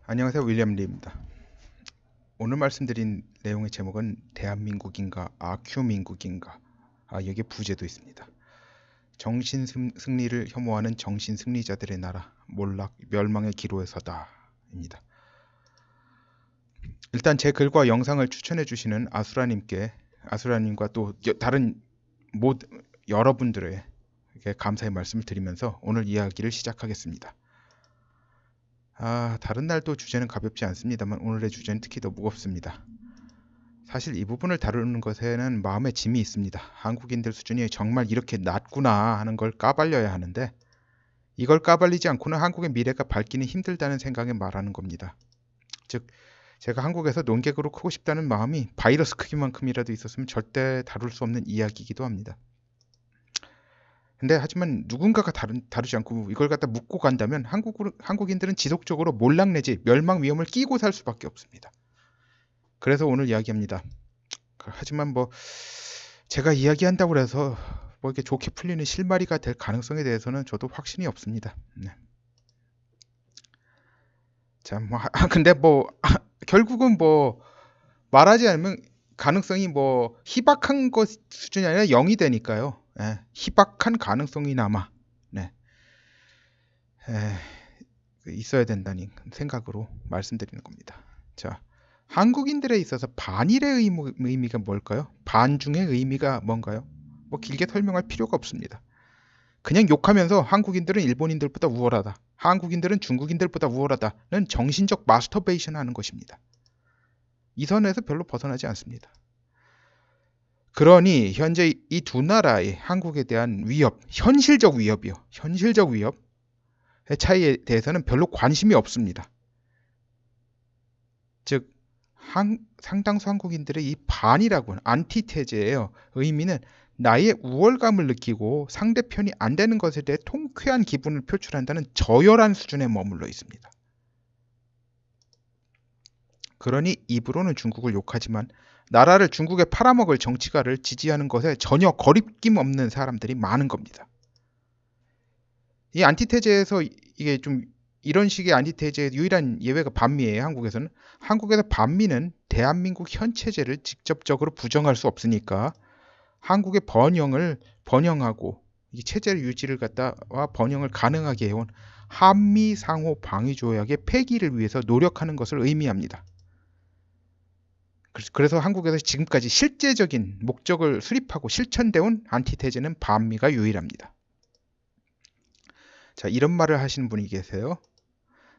안녕하세요. 윌리엄 리입니다. 오늘 말씀드린 내용의 제목은 대한민국인가 아큐민국인가, 여기에 부제도 있습니다. 정신승리를 혐오하는 정신승리자들의 나라, 몰락 멸망의 기로에 서다입니다. 일단 제 글과 영상을 추천해 주시는 아수라님과 또 다른 여러분들에게 감사의 말씀을 드리면서 오늘 이야기를 시작하겠습니다. 다른 날도 주제는 가볍지 않습니다만 오늘의 주제는 특히 더 무겁습니다. 사실 이 부분을 다루는 것에는 마음의 짐이 있습니다. 한국인들 수준이 정말 이렇게 낮구나 하는 걸 까발려야 하는데, 이걸 까발리지 않고는 한국의 미래가 밝기는 힘들다는 생각에 말하는 겁니다. 즉, 제가 한국에서 논객으로 크고 싶다는 마음이 바이러스 크기만큼이라도 있었으면 절대 다룰 수 없는 이야기이기도 합니다. 근데 하지만 누군가가 다루지 않고 이걸 갖다 묻고 간다면 한국인들은 지속적으로 몰락 내지 멸망 위험을 끼고 살 수밖에 없습니다. 그래서 오늘 이야기합니다. 하지만 제가 이야기한다고 해서 이렇게 좋게 풀리는 실마리가 될 가능성에 대해서는 저도 확신이 없습니다. 네. 자, 근데 결국은 말하지 않으면 가능성이 희박한 것 수준이 아니라 0이 되니까요. 네, 희박한 가능성이나마 있어야 된다는 생각으로 말씀드리는 겁니다. 자, 한국인들에 있어서 반일의 의미가 뭘까요? 반중의 의미가 뭔가요? 길게 설명할 필요가 없습니다. 그냥 욕하면서 한국인들은 일본인들보다 우월하다, 한국인들은 중국인들보다 우월하다는 정신적 마스터베이션 하는 것입니다. 이 선에서 별로 벗어나지 않습니다. 그러니 현재 이 두 나라의 한국에 대한 위협, 현실적 위협의 차이에 대해서는 별로 관심이 없습니다. 즉, 상당수 한국인들의 이 반이라고 하는 안티테제예요. 의미는 나의 우월감을 느끼고 상대편이 안 되는 것에 대해 통쾌한 기분을 표출한다는 저열한 수준에 머물러 있습니다. 그러니 입으로는 중국을 욕하지만 나라를 중국에 팔아먹을 정치가를 지지하는 것에 전혀 거리낌 없는 사람들이 많은 겁니다. 이 안티테제에서 이게 좀 이런 식의 안티테제의 유일한 예외가 반미예요. 한국에서는. 한국에서 반미는 대한민국 현 체제를 직접적으로 부정할 수 없으니까 한국의 번영하고 이 체제의 유지를 갖다와 번영을 가능하게 해온 한미 상호 방위 조약의 폐기를 위해서 노력하는 것을 의미합니다. 그래서 한국에서 지금까지 실제적인 목적을 수립하고 실천되온 안티테제는 반미가 유일합니다. 자, 이런 말을 하시는 분이 계세요.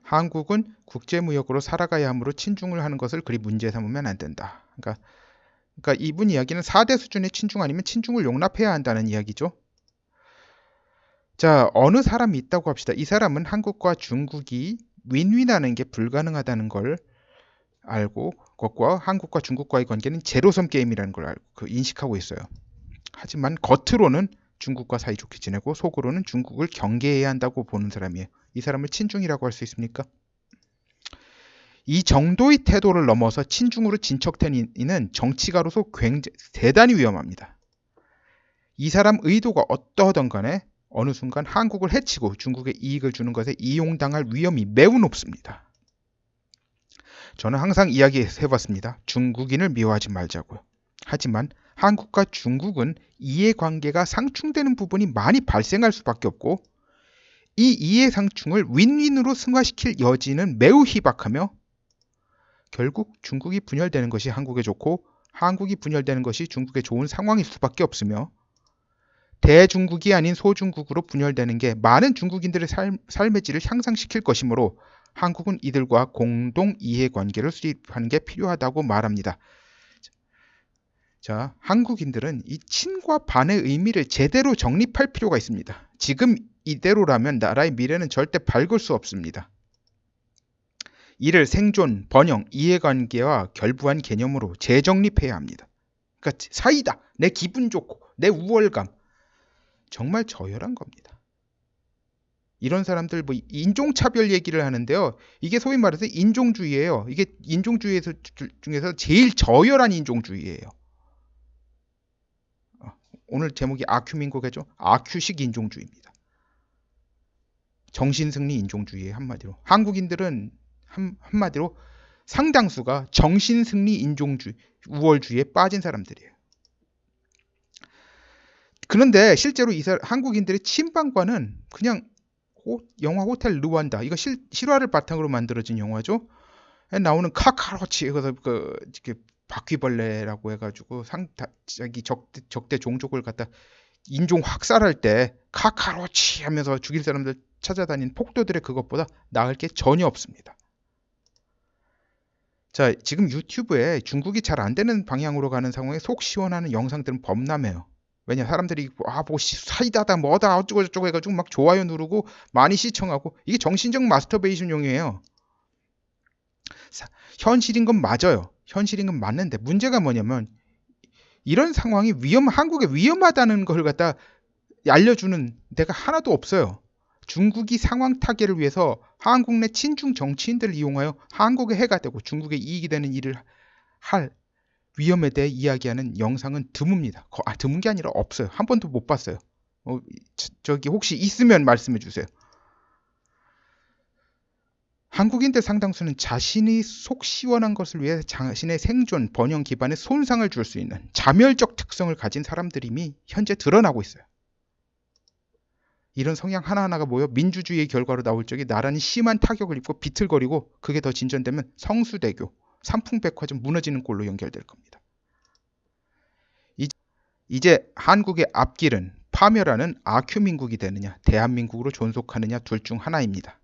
한국은 국제무역으로 살아가야 하므로 친중을 하는 것을 그리 문제 삼으면 안 된다. 그러니까 이분 이야기는 4대 수준의 친중 아니면 친중을 용납해야 한다는 이야기죠. 자, 어느 사람이 있다고 합시다. 이 사람은 한국과 중국이 윈윈하는 게 불가능하다는 걸 알고, 그것과 한국과 중국과의 관계는 제로섬 게임이라는 걸 인식하고 있어요. 하지만 겉으로는 중국과 사이좋게 지내고 속으로는 중국을 경계해야 한다고 보는 사람이에요. 이 사람을 친중이라고 할 수 있습니까? 이 정도의 태도를 넘어서 친중으로 진척된 이는 정치가로서 굉장히 대단히 위험합니다. 이 사람 의도가 어떠하든 간에 어느 순간 한국을 해치고 중국에 이익을 주는 것에 이용당할 위험이 매우 높습니다. 저는 항상 이야기해봤습니다. 중국인을 미워하지 말자고요. 하지만 한국과 중국은 이해관계가 상충되는 부분이 많이 발생할 수밖에 없고 이 이해상충을 윈윈으로 승화시킬 여지는 매우 희박하며 결국 중국이 분열되는 것이 한국에 좋고 한국이 분열되는 것이 중국에 좋은 상황일 수밖에 없으며 대중국이 아닌 소중국으로 분열되는 게 많은 중국인들의 삶의 질을 향상시킬 것이므로 한국은 이들과 공동 이해관계를 수립하는 게 필요하다고 말합니다. 자, 한국인들은 이 친과 반의 의미를 제대로 정립할 필요가 있습니다. 지금 이대로라면 나라의 미래는 절대 밝을 수 없습니다. 이를 생존, 번영, 이해관계와 결부한 개념으로 재정립해야 합니다. 그러니까 사이다, 내 기분 좋고 내 우월감, 정말 저열한 겁니다. 이런 사람들 인종차별 얘기를 하는데요. 이게 소위 말해서 인종주의예요. 이게 인종주의 중에서 제일 저열한 인종주의예요. 오늘 제목이 아큐민국이죠. 아큐식 인종주의입니다. 정신승리 인종주의의 한마디로. 한마디로 상당수가 정신승리 인종주의, 우월주의에 빠진 사람들이에요. 그런데 실제로 한국인들의 친방과는 그냥 영화 호텔 르완다, 이거 실화를 바탕으로 만들어진 영화죠. 나오는 카카로치, 이렇게 바퀴벌레라고 해가지고 자기 적대 종족을 갖다 인종 학살할 때 카카로치 하면서 죽일 사람들 찾아다니는 폭도들의 그것보다 나을 게 전혀 없습니다. 자, 지금 유튜브에 중국이 잘 안 되는 방향으로 가는 상황에 속 시원하는 영상들은 범람해요. 왜냐, 사람들이 뭐 사이다다 뭐다 어쩌고 저쩌고 해가지고 막 좋아요 누르고 많이 시청하고, 이게 정신적 마스터베이션용이에요. 현실인 건 맞아요. 현실인 건 맞는데 문제가 뭐냐면, 이런 상황이 한국에 위험하다는 걸 갖다 알려주는 데가 하나도 없어요. 중국이 상황 타개를 위해서 한국 내 친중 정치인들을 이용하여 한국의 해가 되고 중국의 이익이 되는 일을 할 위험에 대해 이야기하는 영상은 드뭅니다. 드문 게 아니라 없어요. 한 번도 못 봤어요. 저기 혹시 있으면 말씀해 주세요. 한국인들 상당수는 자신이 속 시원한 것을 위해 자신의 생존, 번영 기반에 손상을 줄 수 있는 자멸적 특성을 가진 사람들임이 현재 드러나고 있어요. 이런 성향 하나하나가 모여 민주주의의 결과로 나올 적에 나라는 심한 타격을 입고 비틀거리고, 그게 더 진전되면 성수대교, 삼풍백화점 무너지는 꼴로 연결될 겁니다. 이제 한국의 앞길은 파멸하는 아큐민국이 되느냐, 대한민국으로 존속하느냐 둘 중 하나입니다.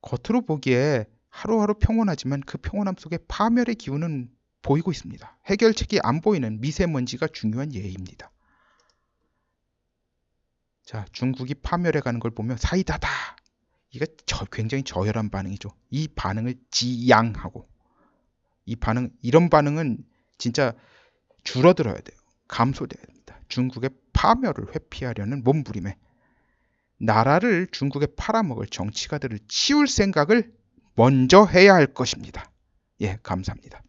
겉으로 보기에 하루하루 평온하지만 그 평온함 속에 파멸의 기운은 보이고 있습니다. 해결책이 안 보이는 미세먼지가 중요한 예입니다. 자, 중국이 파멸해가는 걸 보면 사이다다, 이거 굉장히 저열한 반응이죠. 이 반응을 지양하고, 이런 반응은 진짜 줄어들어야 돼요. 감소돼야 됩니다. 중국의 파멸을 회피하려는 몸부림에 나라를 중국에 팔아먹을 정치가들을 치울 생각을 먼저 해야 할 것입니다. 예, 감사합니다.